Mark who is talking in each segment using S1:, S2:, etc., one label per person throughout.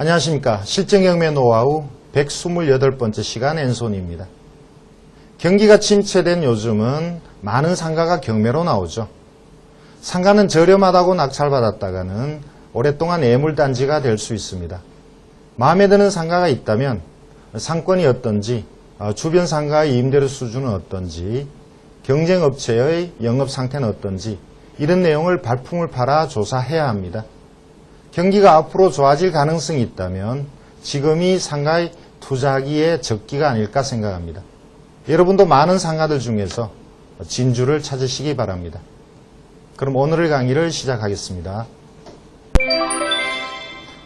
S1: 안녕하십니까. 실전경매 노하우 128번째 시간 앤손입니다. 경기가 침체된 요즘은 많은 상가가 경매로 나오죠. 상가는 저렴하다고 낙찰받았다가는 오랫동안 애물단지가 될 수 있습니다. 마음에 드는 상가가 있다면 상권이 어떤지, 주변 상가의 임대료 수준은 어떤지, 경쟁업체의 영업상태는 어떤지 이런 내용을 발품을 팔아 조사해야 합니다. 경기가 앞으로 좋아질 가능성이 있다면 지금이 상가의 투자하기에 적기가 아닐까 생각합니다. 여러분도 많은 상가들 중에서 진주를 찾으시기 바랍니다. 그럼 오늘의 강의를 시작하겠습니다.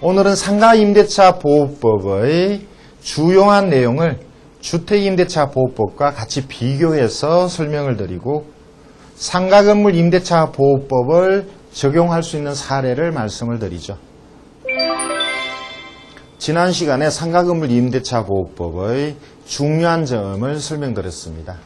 S1: 오늘은 상가임대차 보호법의 주요한 내용을 주택임대차 보호법과 같이 비교해서 설명을 드리고 상가건물 임대차 보호법을 적용할 수 있는 사례를 말씀을 드리죠. 지난 시간에 상가건물 임대차 보호법의 중요한 점을 설명드렸습니다.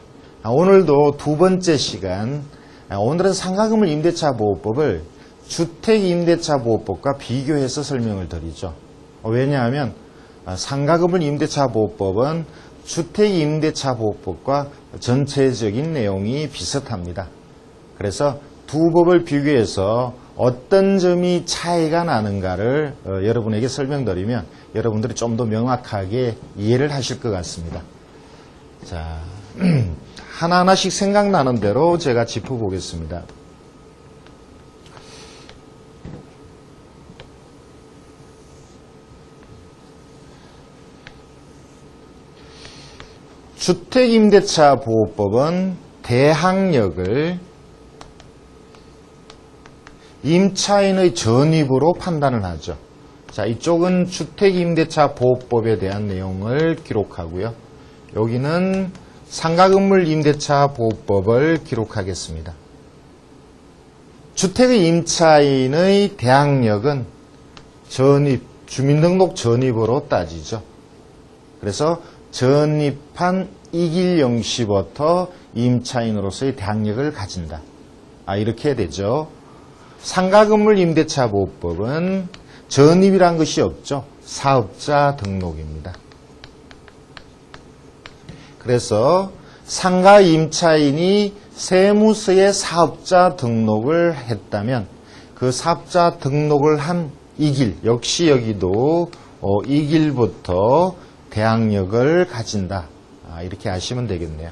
S1: 오늘도 두 번째 시간, 오늘은 상가건물 임대차 보호법을 주택임대차 보호법과 비교해서 설명을 드리죠. 왜냐하면 상가건물 임대차 보호법은 주택임대차 보호법과 전체적인 내용이 비슷합니다. 그래서 두 법을 비교해서 어떤 점이 차이가 나는가를 여러분에게 설명드리면 여러분들이 좀 더 명확하게 이해를 하실 것 같습니다. 자, 하나하나씩 생각나는 대로 제가 짚어보겠습니다. 주택임대차 보호법은 대항력을 임차인의 전입으로 판단을 하죠. 자, 이쪽은 주택임대차 보호법에 대한 내용을 기록하고요. 여기는 상가건물 임대차 보호법을 기록하겠습니다. 주택의 임차인의 대항력은 전입, 주민등록 전입으로 따지죠. 그래서 전입한 이길영시부터 임차인으로서의 대항력을 가진다. 이렇게 되죠. 상가건물 임대차 보호법은 전입이란 것이 없죠. 사업자 등록입니다. 그래서 상가 임차인이 세무서에 사업자 등록을 했다면 그 사업자 등록을 한 이길, 역시 여기도 이길부터 대항력을 가진다. 이렇게 아시면 되겠네요.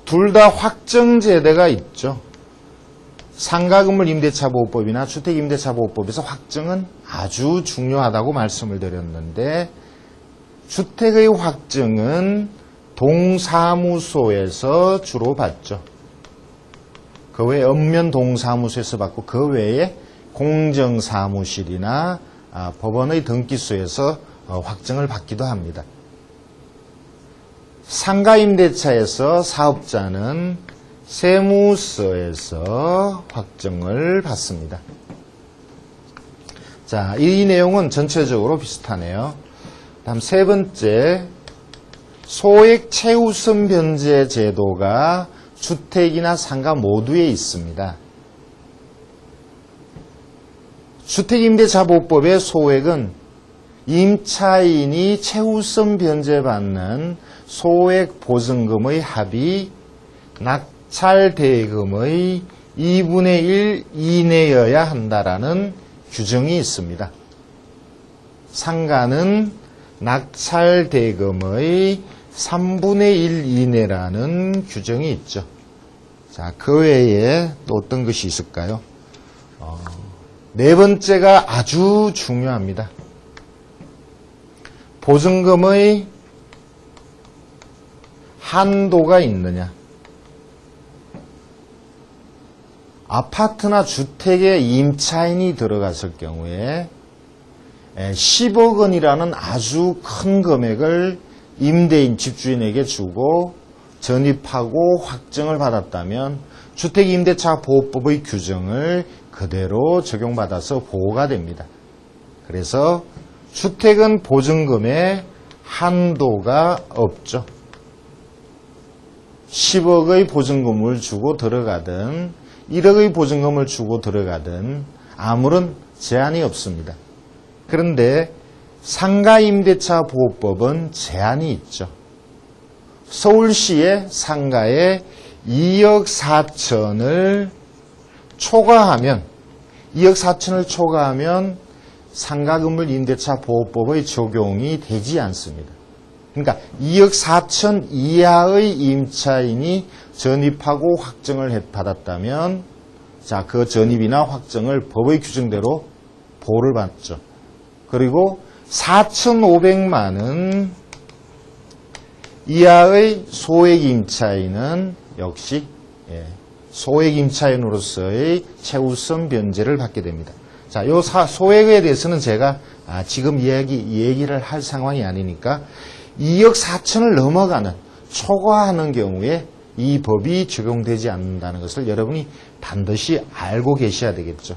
S1: 둘 다 확정제대가 있죠. 상가건물 임대차 보호법이나 주택임대차 보호법에서 확정은 아주 중요하다고 말씀을 드렸는데 주택의 확정은 동사무소에서 주로 받죠. 그 외에 읍면 동사무소에서 받고 그 외에 공정사무실이나 법원의 등기소에서 확정을 받기도 합니다. 상가임대차에서 사업자는 세무서에서 확정을 받습니다. 자, 이 내용은 전체적으로 비슷하네요. 다음 세 번째, 소액 최우선 변제 제도가 주택이나 상가 모두에 있습니다. 주택임대차 보호법의 소액은 임차인이 최우선 변제받는 소액 보증금의 합이 낙찰대금의 2분의 1 이내여야 한다라는 규정이 있습니다. 상가는 낙찰대금의 3분의 1 이내라는 규정이 있죠. 자, 그 외에 또 어떤 것이 있을까요? 네 번째가 아주 중요합니다. 보증금의 한도가 있느냐. 아파트나 주택에 임차인이 들어갔을 경우에 10억 원이라는 아주 큰 금액을 임대인, 집주인에게 주고 전입하고 확정을 받았다면 주택임대차 보호법의 규정을 그대로 적용받아서 보호가 됩니다. 그래서 주택은 보증금에 한도가 없죠. 10억의 보증금을 주고 들어가든 1억의 보증금을 주고 들어가든 아무런 제한이 없습니다. 그런데 상가임대차 보호법은 제한이 있죠. 서울시의 상가에 2억 4천을 초과하면 2억 4천을 초과하면 상가건물 임대차 보호법의 적용이 되지 않습니다. 그러니까 2억 4천 이하의 임차인이 전입하고 확정을 받았다면 자, 그 전입이나 확정을 법의 규정대로 보호를 받죠. 그리고 4,500만 원 이하의 소액 임차인은 역시 소액 임차인으로서의 최우선 변제를 받게 됩니다. 자, 요 소액에 대해서는 제가 지금 얘기를 할 상황이 아니니까 2억 4천을 넘어가는 초과하는 경우에 이 법이 적용되지 않는다는 것을 여러분이 반드시 알고 계셔야 되겠죠.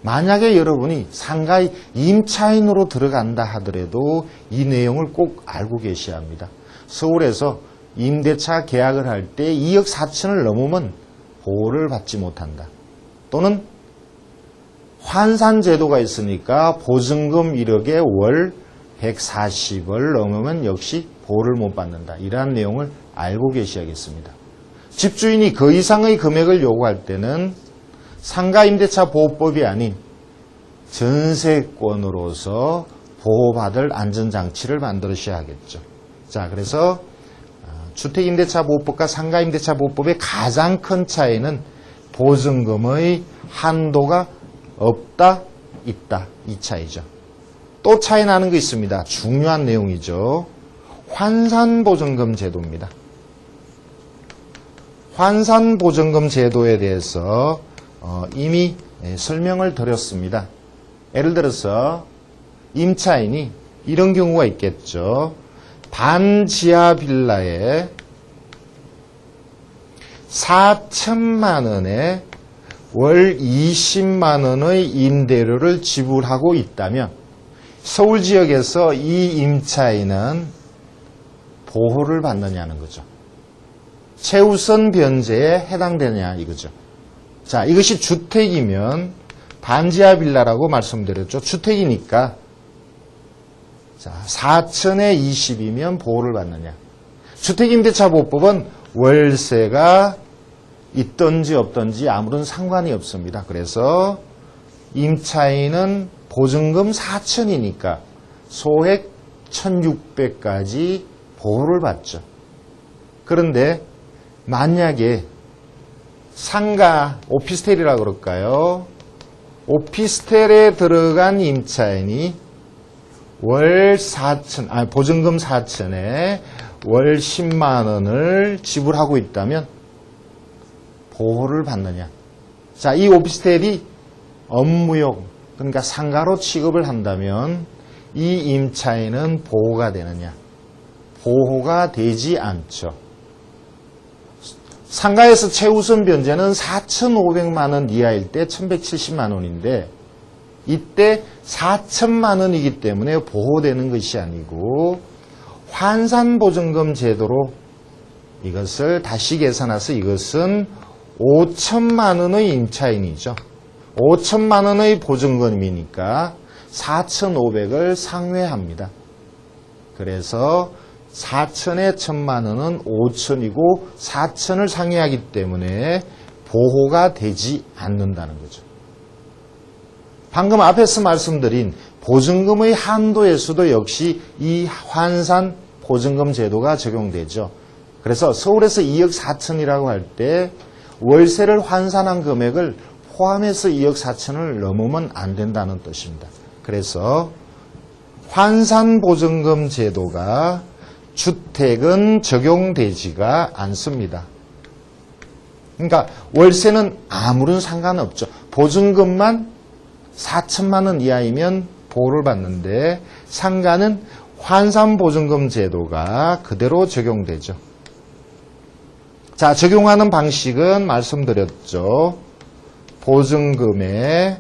S1: 만약에 여러분이 상가의 임차인으로 들어간다 하더라도 이 내용을 꼭 알고 계셔야 합니다. 서울에서 임대차 계약을 할 때 2억 4천을 넘으면 보호를 받지 못한다. 또는 환산제도가 있으니까 보증금 1억에 월 140을 넘으면 역시 보호를 못 받는다. 이러한 내용을 알고 계셔야겠습니다. 집주인이 그 이상의 금액을 요구할 때는 상가임대차 보호법이 아닌 전세권으로서 보호받을 안전장치를 만들으셔야 하겠죠. 자, 그래서 주택임대차 보호법과 상가임대차 보호법의 가장 큰 차이는 보증금의 한도가 없다, 있다. 이 차이죠. 또 차이 나는 거 있습니다. 중요한 내용이죠. 환산보증금 제도입니다. 환산보증금 제도에 대해서 이미 설명을 드렸습니다. 예를 들어서 임차인이 이런 경우가 있겠죠. 반지하 빌라에 4천만 원에 월 20만 원의 임대료를 지불하고 있다면 서울 지역에서 이 임차인은 보호를 받느냐는 거죠. 최우선 변제에 해당되느냐 이거죠. 자, 이것이 주택이면 반지하 빌라라고 말씀드렸죠. 주택이니까 자, 4천에 20이면 보호를 받느냐. 주택임대차 보호법은 월세가 있든지 없든지 아무런 상관이 없습니다. 그래서 임차인은 보증금 4천이니까 소액 1,600까지 보호를 받죠. 그런데 만약에 상가, 오피스텔이라 그럴까요? 오피스텔에 들어간 임차인이 월 4천, 보증금 4천에 월 10만 원을 지불하고 있다면 보호를 받느냐. 자, 이 오피스텔이 업무용, 그러니까 상가로 취급을 한다면 이 임차인은 보호가 되느냐. 보호가 되지 않죠. 상가에서 최우선 변제는 4,500만 원 이하일 때 1,170만 원인데 이때 4천만 원이기 때문에 보호되는 것이 아니고 환산보증금 제도로 이것을 다시 계산해서 이것은 5천만 원의 임차인이죠. 5천만 원의 보증금이니까 4,500을 상회합니다. 그래서 4천에 1,000만 원은 5천이고 4천을 상회하기 때문에 보호가 되지 않는다는 거죠. 방금 앞에서 말씀드린 보증금의 한도에서도 역시 이 환산 보증금 제도가 적용되죠. 그래서 서울에서 2억 4천이라고 할 때 월세를 환산한 금액을 포함해서 2억 4천을 넘으면 안 된다는 뜻입니다. 그래서 환산 보증금 제도가 주택은 적용되지가 않습니다. 그러니까 월세는 아무런 상관없죠. 보증금만 4천만 원 이하이면 보호를 받는데 상가는 환산보증금 제도가 그대로 적용되죠. 자, 적용하는 방식은 말씀드렸죠. 보증금의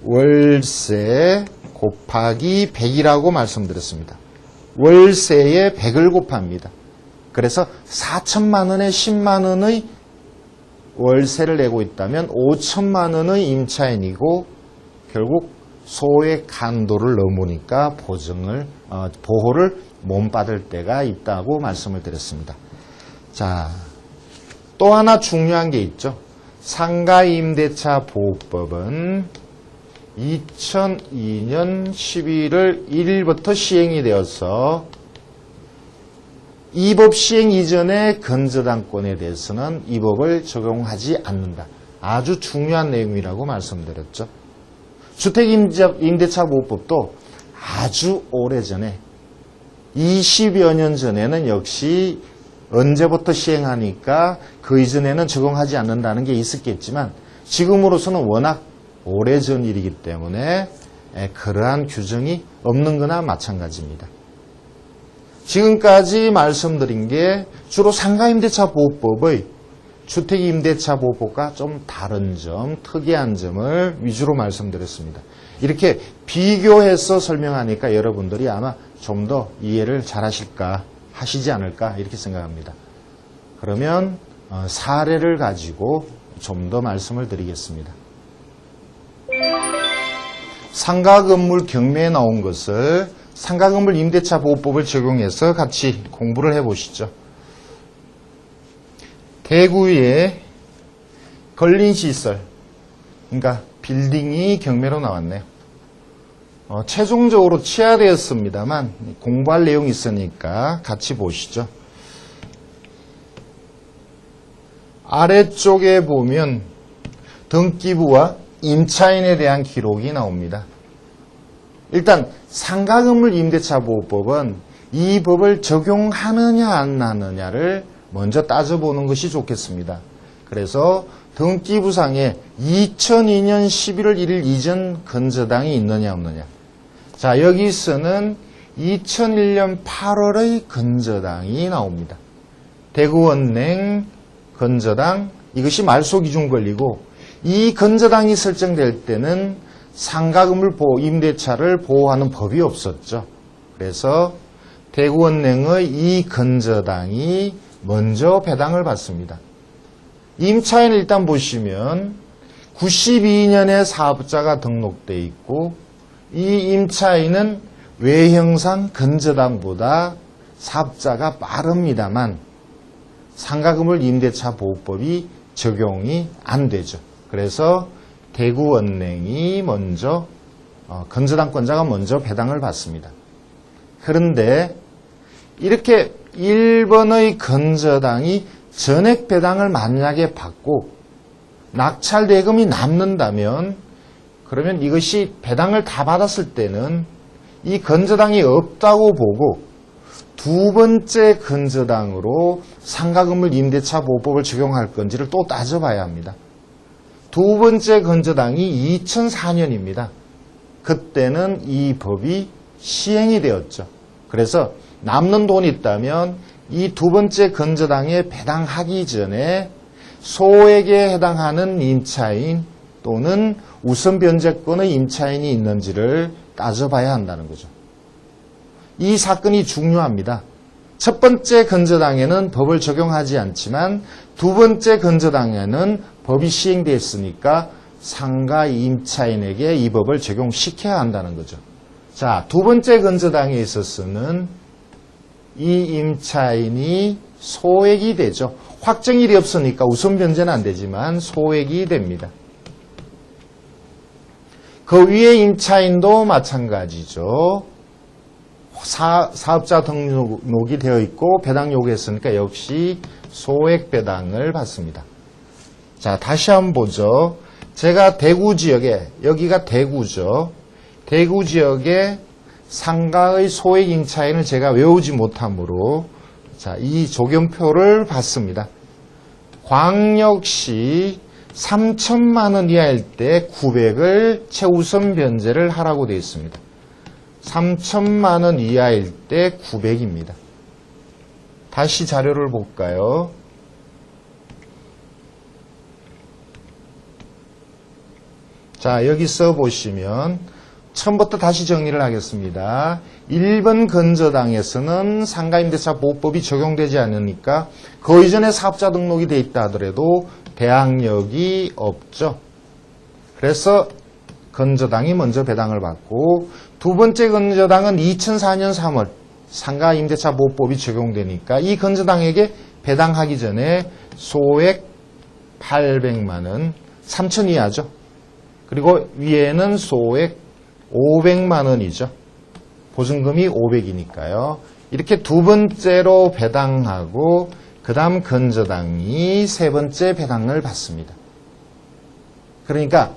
S1: 월세 곱하기 100이라고 말씀드렸습니다. 월세에 100을 곱합니다. 그래서 4천만 원에 10만 원의 월세를 내고 있다면 5천만 원의 임차인이고 결국 소액 한도를 넘으니까 보호를 못 받을 때가 있다고 말씀을 드렸습니다. 자, 또 하나 중요한 게 있죠. 상가임대차 보호법은 2002년 11월 1일부터 시행이 되어서 이 법 시행 이전의 건저당권에 대해서는 이 법을 적용하지 않는다. 아주 중요한 내용이라고 말씀드렸죠. 주택임대차 보호법도 아주 오래전에 20여 년 전에는 역시 언제부터 시행하니까 그 이전에는 적용하지 않는다는 게 있었겠지만 지금으로서는 워낙 오래전 일이기 때문에 그러한 규정이 없는 거나 마찬가지입니다. 지금까지 말씀드린 게 주로 상가임대차 보호법의 주택임대차 보호법과 좀 다른 점, 특이한 점을 위주로 말씀드렸습니다. 이렇게 비교해서 설명하니까 여러분들이 아마 좀 더 이해를 잘 하시지 않을까 이렇게 생각합니다. 그러면 사례를 가지고 좀 더 말씀을 드리겠습니다. 상가건물 경매에 나온 것을 상가건물 임대차 보호법을 적용해서 같이 공부를 해보시죠. 대구에 근린시설, 그러니까 빌딩이 경매로 나왔네요. 최종적으로 취하되었습니다만 공부할 내용이 있으니까 같이 보시죠. 아래쪽에 보면 등기부와 임차인에 대한 기록이 나옵니다. 일단 상가건물 임대차 보호법은 이 법을 적용하느냐 안 하느냐를 먼저 따져보는 것이 좋겠습니다. 그래서 등기부상에 2002년 11월 1일 이전 건저당이 있느냐 없느냐. 자, 여기서는 2001년 8월의 건저당이 나옵니다. 대구원냉 건저당, 이것이 말소기준 권리고 이 건저당이 설정될 때는 상가건물 임대차를 보호하는 법이 없었죠. 그래서 대구원냉의 이 건저당이 먼저 배당을 받습니다. 임차인을 일단 보시면 92년에 사업자가 등록돼 있고 이 임차인은 외형상 건저당보다 사업자가 빠릅니다만 상가건물 임대차 보호법이 적용이 안 되죠. 그래서 대구원냉이 먼저 건저당권자가 먼저 배당을 받습니다. 그런데 이렇게 1번의 건저당이 전액 배당을 만약에 받고 낙찰 대금이 남는다면 그러면 이것이 배당을 다 받았을 때는 이 건저당이 없다고 보고 두 번째 건저당으로 상가건물 임대차 보호법을 적용할 건지를 또 따져봐야 합니다. 두 번째 건저당이 2004년입니다. 그때는 이 법이 시행이 되었죠. 그래서 남는 돈이 있다면 이 두 번째 건저당에 배당하기 전에 소액에 해당하는 임차인 또는 우선 변제권의 임차인이 있는지를 따져봐야 한다는 거죠. 이 사건이 중요합니다. 첫 번째 건저당에는 법을 적용하지 않지만 두 번째 건저당에는 법이 시행되었으니까 상가 임차인에게 이 법을 적용시켜야 한다는 거죠. 자, 두 번째 건저당에 있어서는 이 임차인이 소액이 되죠. 확정일이 없으니까 우선 변제는 안 되지만 소액이 됩니다. 그 위에 임차인도 마찬가지죠. 사업자 등록이 되어 있고 배당 요구했으니까 역시 소액 배당을 받습니다. 자, 다시 한번 보죠. 제가 대구 지역에, 여기가 대구죠. 대구 지역에 상가의 소액 임차인을 제가 외우지 못하므로 자, 이 조견표를 받습니다. 광역시 3천만 원 이하일 때 900을 최우선 변제를 하라고 되어 있습니다. 3천만 원 이하일 때 900입니다. 다시 자료를 볼까요? 자, 여기서 보시면 처음부터 다시 정리를 하겠습니다. 1번 건저당에서는 상가임대차 보호법이 적용되지 않으니까 그 이전에 사업자 등록이 돼 있다 하더라도 대항력이 없죠. 그래서 건저당이 먼저 배당을 받고 두 번째 건저당은 2004년 3월 상가임대차보호법이 적용되니까 이 건저당에게 배당하기 전에 소액 800만 원, 3천 이하죠. 그리고 위에는 소액 500만 원이죠. 보증금이 500이니까요. 이렇게 두 번째로 배당하고 그 다음 건저당이 세 번째 배당을 받습니다. 그러니까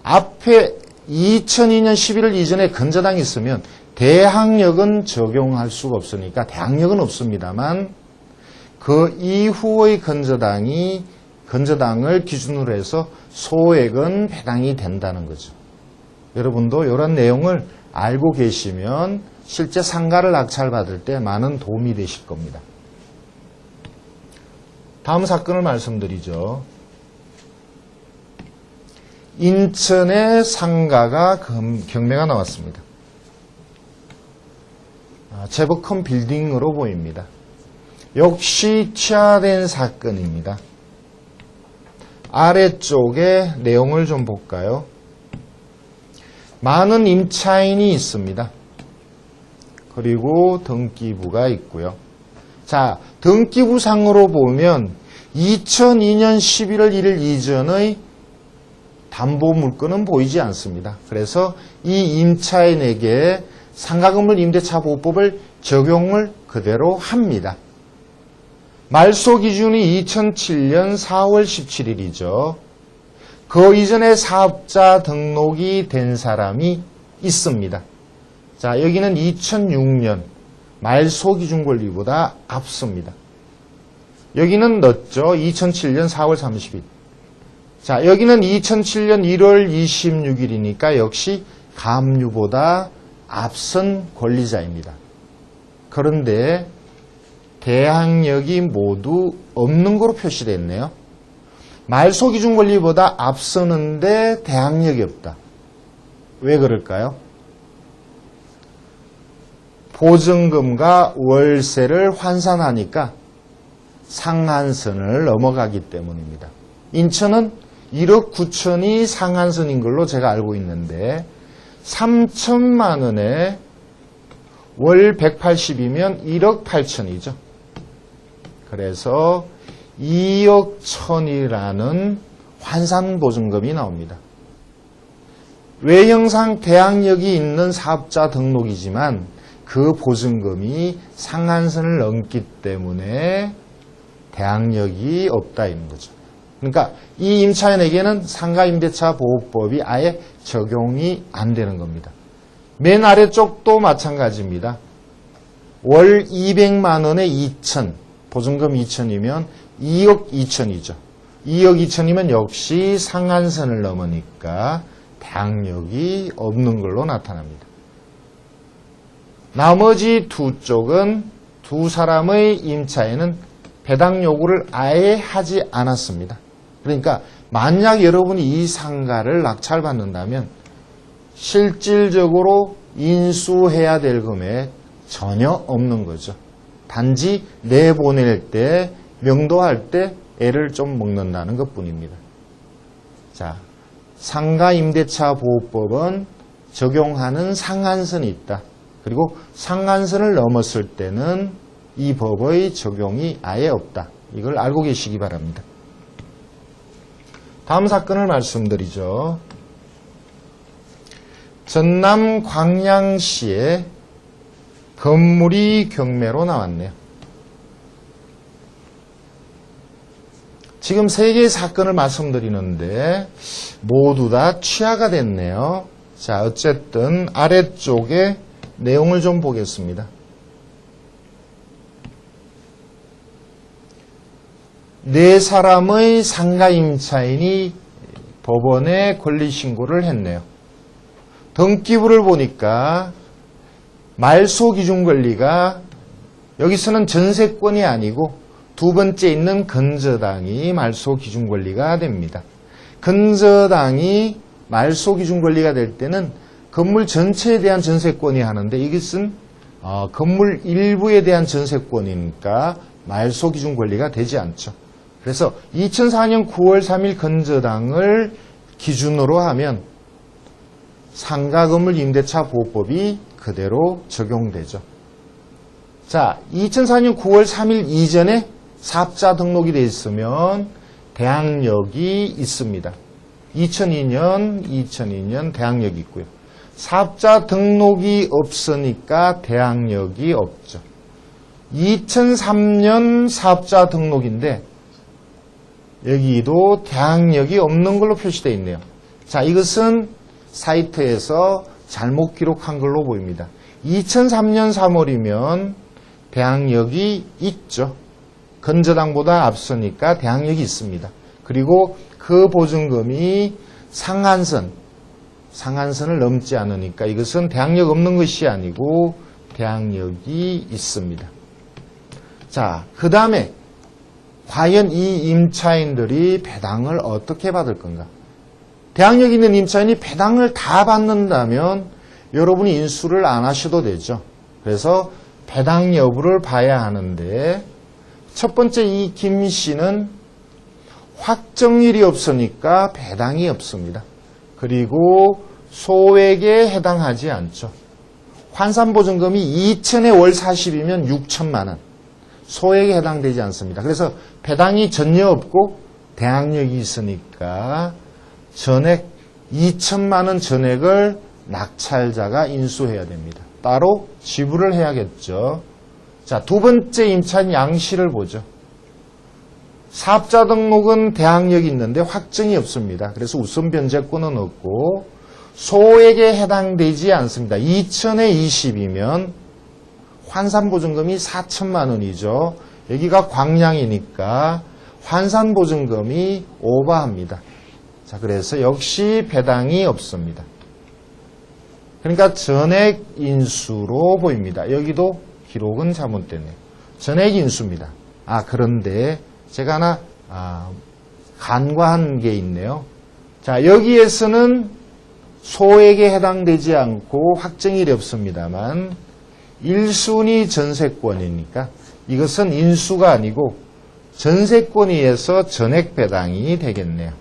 S1: 앞에 2002년 11월 이전에 건저당이 있으면 대항력은 적용할 수가 없으니까 대항력은 없습니다만 그 이후의 건저당을 기준으로 해서 소액은 배당이 된다는 거죠. 여러분도 이런 내용을 알고 계시면 실제 상가를 낙찰받을 때 많은 도움이 되실 겁니다. 다음 사건을 말씀드리죠. 인천의 상가가 경매가 나왔습니다. 제법 큰 빌딩으로 보입니다. 역시 취하된 사건입니다. 아래쪽에 내용을 좀 볼까요? 많은 임차인이 있습니다. 그리고 등기부가 있고요. 자, 등기부상으로 보면 2002년 11월 1일 이전의 담보 물건은 보이지 않습니다. 그래서 이 임차인에게 상가건물 임대차보호법을 적용을 그대로 합니다. 말소 기준이 2007년 4월 17일이죠. 그 이전에 사업자 등록이 된 사람이 있습니다. 자, 여기는 2006년 말소 기준 권리보다 앞섭니다. 여기는 늦죠. 2007년 4월 30일. 자, 여기는 2007년 1월 26일이니까 역시 감유보다 앞선 권리자입니다. 그런데 대항력이 모두 없는 거로 표시됐네요. 말소 기준 권리보다 앞서는데 대항력이 없다. 왜 그럴까요? 보증금과 월세를 환산하니까 상한선을 넘어가기 때문입니다. 인천은 1억 9천이 상한선인 걸로 제가 알고 있는데 3천만 원에 월 180이면 1억 8천이죠. 그래서 2억 1천이라는 환산보증금이 나옵니다. 외형상 대항력이 있는 사업자 등록이지만 그 보증금이 상한선을 넘기 때문에 대항력이 없다 이런 거죠. 그러니까 이 임차인에게는 상가임대차보호법이 아예 적용이 안 되는 겁니다. 맨 아래쪽도 마찬가지입니다. 월 200만 원에 2천, 보증금 2천이면 2억 2천이죠. 2억 2천이면 역시 상한선을 넘으니까 대항력이 없는 걸로 나타납니다. 나머지 두 쪽은 두 사람의 임차인은 배당 요구를 아예 하지 않았습니다. 그러니까 만약 여러분이 이 상가를 낙찰받는다면 실질적으로 인수해야 될 금액 전혀 없는 거죠. 단지 내보낼 때, 명도할 때 애를 좀 먹는다는 것뿐입니다. 자, 상가임대차보호법은 적용하는 상한선이 있다. 그리고 상한선을 넘었을 때는 이 법의 적용이 아예 없다. 이걸 알고 계시기 바랍니다. 다음 사건을 말씀드리죠. 전남 광양시에 건물이 경매로 나왔네요. 지금 세 개의 사건을 말씀드리는데 모두 다 취하가 됐네요. 자, 어쨌든 아래쪽에 내용을 좀 보겠습니다. 네 사람의 상가임차인이 법원에 권리신고를 했네요. 등기부를 보니까 말소기준권리가 여기서는 전세권이 아니고 두 번째 있는 건저당이 말소기준권리가 됩니다. 건저당이 말소기준권리가 될 때는 건물 전체에 대한 전세권이 하는데 이것은 건물 일부에 대한 전세권이니까 말소기준권리가 되지 않죠. 그래서 2004년 9월 3일 건저당을 기준으로 하면 상가 건물 임대차 보호법이 그대로 적용되죠. 자, 2004년 9월 3일 이전에 사업자 등록이 되어 있으면 대항력이 있습니다. 2002년 대항력이 있고요. 사업자 등록이 없으니까 대항력이 없죠. 2003년 사업자 등록인데 여기도 대항력이 없는 걸로 표시되어 있네요. 자, 이것은 사이트에서 잘못 기록한 걸로 보입니다. 2003년 3월이면 대항력이 있죠. 건저당보다 앞서니까 대항력이 있습니다. 그리고 그 보증금이 상한선을 넘지 않으니까 이것은 대항력 없는 것이 아니고 대항력이 있습니다. 자, 그 다음에 과연 이 임차인들이 배당을 어떻게 받을 건가? 대항력 있는 임차인이 배당을 다 받는다면 여러분이 인수를 안 하셔도 되죠. 그래서 배당 여부를 봐야 하는데 첫 번째 이 김 씨는 확정일이 없으니까 배당이 없습니다. 그리고 소액에 해당하지 않죠. 환산보증금이 2천에 월 40이면 6천만 원. 소액에 해당되지 않습니다. 그래서 배당이 전혀 없고 대항력이 있으니까 전액 2천만 원 전액을 낙찰자가 인수해야 됩니다. 따로 지불을 해야겠죠. 자, 두 번째 임차인 양 씨를 보죠. 사업자 등록은 대항력이 있는데 확정이 없습니다. 그래서 우선 변제권은 없고 소액에 해당되지 않습니다. 2천에 20이면 환산보증금이 4천만 원이죠. 여기가 광량이니까 환산보증금이 오버합니다. 자, 그래서 역시 배당이 없습니다. 그러니까 전액 인수로 보입니다. 여기도 기록은 잘못됐네요. 전액 인수입니다. 그런데 제가 하나 간과한 게 있네요. 자, 여기에서는 소액에 해당되지 않고 확정일이 없습니다만 1순위 전세권이니까 이것은 인수가 아니고 전세권에 의해서 전액 배당이 되겠네요.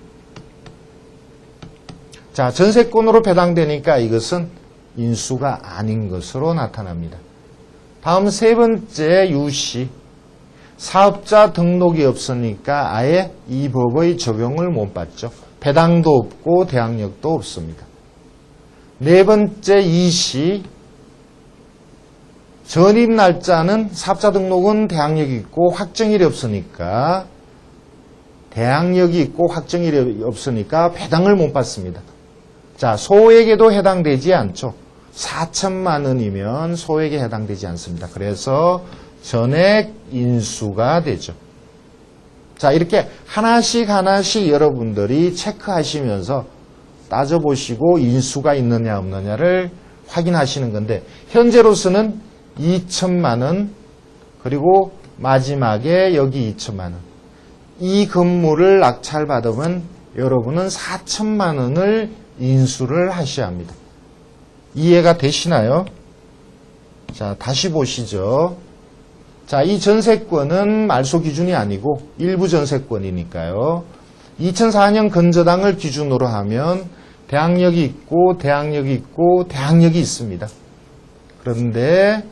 S1: 자, 전세권으로 배당되니까 이것은 인수가 아닌 것으로 나타납니다. 다음 세 번째 유씨. 사업자 등록이 없으니까 아예 이 법의 적용을 못 받죠. 배당도 없고 대항력도 없습니다. 네 번째 이씨. 전입 날짜는 사업자 등록은 대항력이 있고 확정일이 없으니까 대항력이 있고 확정일이 없으니까 배당을 못 받습니다. 자, 소액에도 해당되지 않죠. 4천만 원이면 소액에 해당되지 않습니다. 그래서 전액 인수가 되죠. 자, 이렇게 하나씩 여러분들이 체크하시면서 따져보시고 인수가 있느냐 없느냐를 확인하시는 건데 현재로서는 2천만 원 그리고 마지막에 여기 2천만 원. 이 건물을 낙찰받으면 여러분은 4천만 원을 인수를 하셔야 합니다. 이해가 되시나요? 자, 다시 보시죠. 자, 이 전세권은 말소 기준이 아니고 일부 전세권이니까요. 2004년 건저당을 기준으로 하면 대항력이 있고 대항력이 있고 대항력이 있습니다. 그런데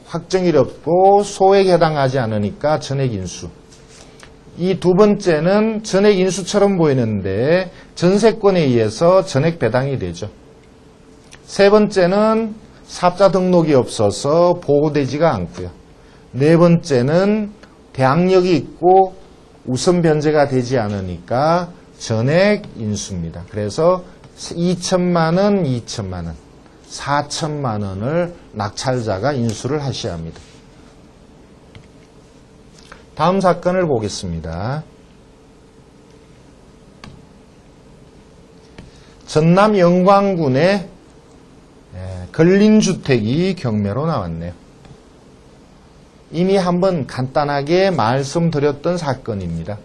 S1: 확정일이 없고 소액에 해당하지 않으니까 전액 인수. 이 두 번째는 전액 인수처럼 보이는데 전세권에 의해서 전액 배당이 되죠. 세 번째는 사업자 등록이 없어서 보호되지가 않고요. 네 번째는 대항력이 있고 우선 변제가 되지 않으니까 전액 인수입니다. 그래서 2천만 원, 2천만 원, 4천만 원을 낙찰자가 인수를 하셔야 합니다. 다음 사건을 보겠습니다. 전남 영광군에 근린주택이 경매로 나왔네요. 이미 한번 간단하게 말씀드렸던 사건입니다.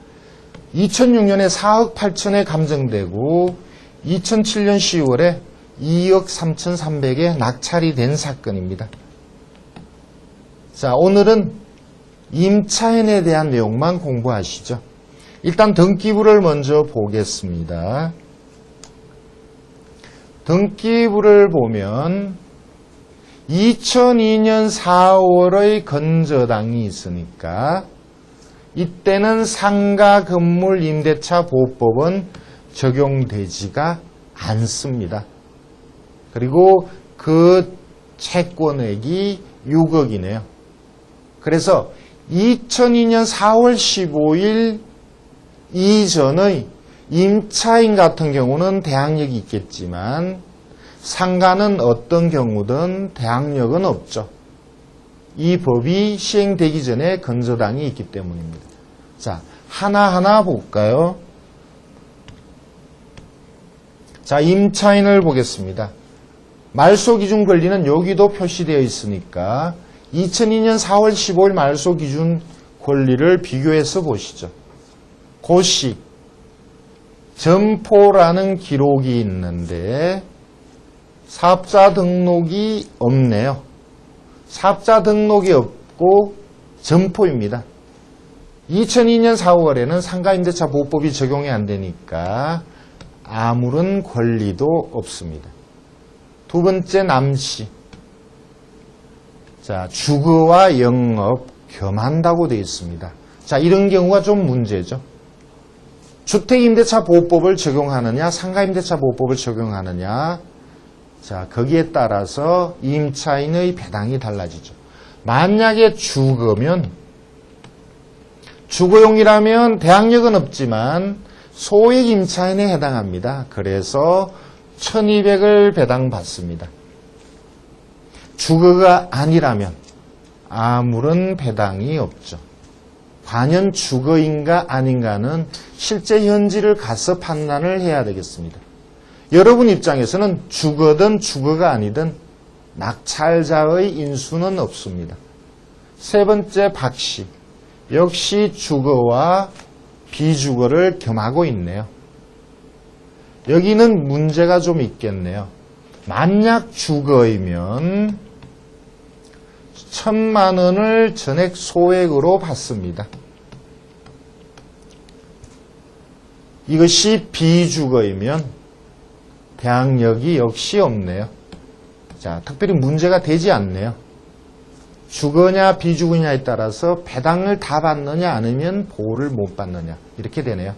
S1: 2006년에 4억 8천에 감정되고 2007년 10월에 2억 3,300에 낙찰이 된 사건입니다. 자, 오늘은 임차인에 대한 내용만 공부하시죠. 일단 등기부를 먼저 보겠습니다. 등기부를 보면 2002년 4월의 건저당이 있으니까 이때는 상가 건물 임대차 보호법은 적용되지가 않습니다. 그리고 그 채권액이 6억이네요. 그래서 2002년 4월 15일 이전의 임차인 같은 경우는 대항력이 있겠지만 상가는 어떤 경우든 대항력은 없죠. 이 법이 시행되기 전에 건저당이 있기 때문입니다. 자, 하나하나 볼까요? 자, 임차인을 보겠습니다. 말소기준 권리는 여기도 표시되어 있으니까 2002년 4월 15일 말소기준 권리를 비교해서 보시죠. 고시 점포라는 기록이 있는데 사업자 등록이 없네요. 사업자 등록이 없고 점포입니다. 2002년 4월에는 상가임대차 보호법이 적용이 안 되니까 아무런 권리도 없습니다. 두 번째 남씨. 자, 주거와 영업 겸한다고 되어 있습니다. 자, 이런 경우가 좀 문제죠. 주택임대차 보호법을 적용하느냐, 상가임대차 보호법을 적용하느냐. 자, 거기에 따라서 임차인의 배당이 달라지죠. 만약에 주거면, 주거용이라면 대항력은 없지만 소액 임차인에 해당합니다. 그래서 1200을 배당받습니다. 주거가 아니라면 아무런 배당이 없죠. 과연 주거인가 아닌가는 실제 현지를 가서 판단을 해야 되겠습니다. 여러분 입장에서는 주거든 주거가 아니든 낙찰자의 인수는 없습니다. 세 번째 박씨. 역시 주거와 비주거를 겸하고 있네요. 여기는 문제가 좀 있겠네요. 만약 주거이면 1000만 원을 전액 소액으로 받습니다. 이것이 비주거이면 대항력이 역시 없네요. 자, 특별히 문제가 되지 않네요. 주거냐 비주거냐에 따라서 배당을 다 받느냐 아니면 보호를 못 받느냐 이렇게 되네요.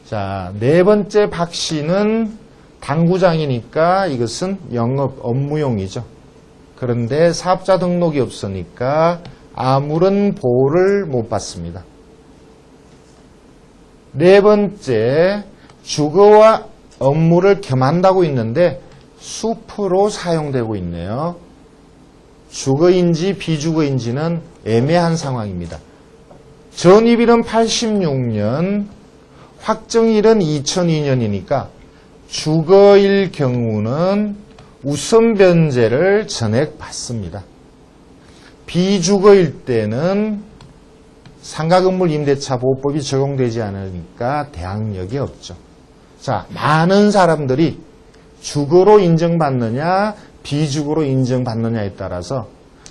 S1: 자, 네 번째 박씨는 당구장이니까 이것은 영업 업무용이죠. 그런데 사업자 등록이 없으니까 아무런 보호를 못 받습니다. 네 번째, 주거와 업무를 겸한다고 있는데 숲으로 사용되고 있네요. 주거인지 비주거인지는 애매한 상황입니다. 전입일은 86년, 확정일은 2002년이니까 주거일 경우는 우선 변제를 전액 받습니다. 비주거일 때는 상가건물 임대차 보호법이 적용되지 않으니까 대항력이 없죠. 자, 많은 사람들이 주거로 인정받느냐 비주거로 인정받느냐에 따라서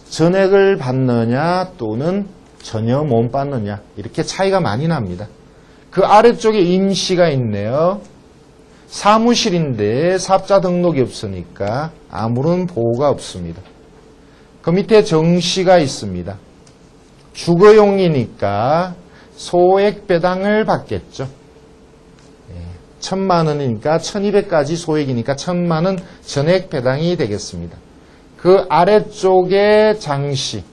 S1: 전액을 받느냐 또는 전혀 못 받느냐 이렇게 차이가 많이 납니다. 그 아래쪽에 임씨가 있네요. 사무실인데 사업자 등록이 없으니까 아무런 보호가 없습니다. 그 밑에 정씨가 있습니다. 주거용이니까 소액 배당을 받겠죠. 1000만 원이니까 1200까지 소액이니까 1000만 원 전액 배당이 되겠습니다. 그 아래쪽에 장씨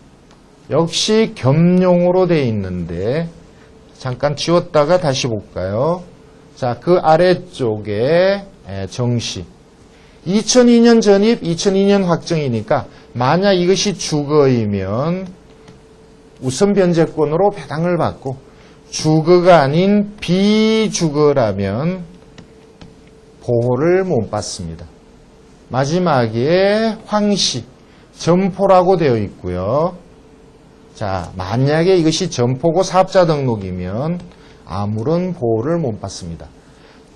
S1: 역시 겸용으로 되어 있는데 잠깐 지웠다가 다시 볼까요? 자, 그 아래쪽에 정씨 2002년 전입 2002년 확정이니까 만약 이것이 주거이면 우선 변제권으로 배당을 받고 주거가 아닌 비주거라면 보호를 못 받습니다. 마지막에 황씨, 점포라고 되어 있고요. 자, 만약에 이것이 점포고 사업자 등록이면 아무런 보호를 못 받습니다.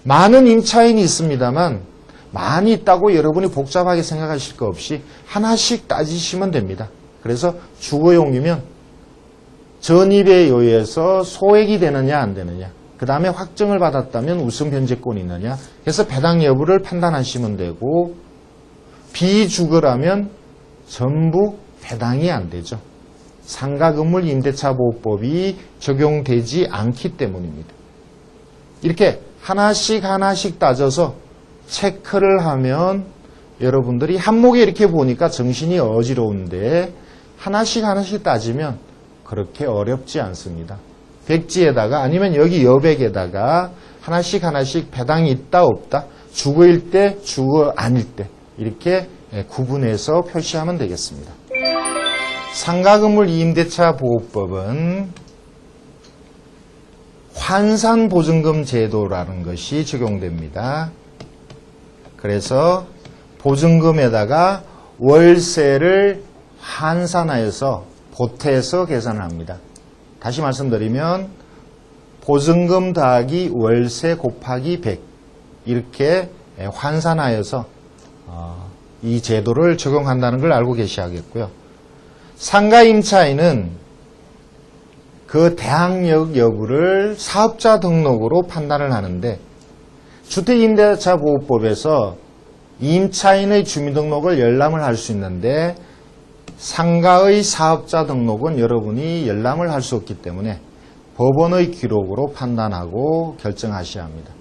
S1: 많은 임차인이 있습니다만 많이 있다고 여러분이 복잡하게 생각하실 거 없이 하나씩 따지시면 됩니다. 그래서 주거용이면 전입에 의해서 소액이 되느냐 안 되느냐 그 다음에 확정을 받았다면 우선 변제권이 있느냐. 그래서 배당 여부를 판단하시면 되고, 비주거라면 전부 배당이 안 되죠. 상가건물 임대차 보호법이 적용되지 않기 때문입니다. 이렇게 하나씩 따져서 체크를 하면 여러분들이 한목에 이렇게 보니까 정신이 어지러운데 하나씩 따지면 그렇게 어렵지 않습니다. 백지에다가 아니면 여기 여백에다가 하나씩 배당이 있다 없다, 주거일 때, 주거 아닐 때 이렇게 구분해서 표시하면 되겠습니다. 상가건물 임대차 보호법은 환산보증금 제도라는 것이 적용됩니다. 그래서 보증금에다가 월세를 환산하여서 보태서 계산을 합니다. 다시 말씀드리면 보증금 더하기 월세 곱하기 100 이렇게 환산하여서 이 제도를 적용한다는 걸 알고 계셔야겠고요. 상가임차인은 그 대항력 여부를 사업자 등록으로 판단을 하는데 주택임대차 보호법에서 임차인의 주민등록을 열람을 할 수 있는데 상가의 사업자 등록은 여러분이 열람을 할 수 없기 때문에 법원의 기록으로 판단하고 결정하셔야 합니다.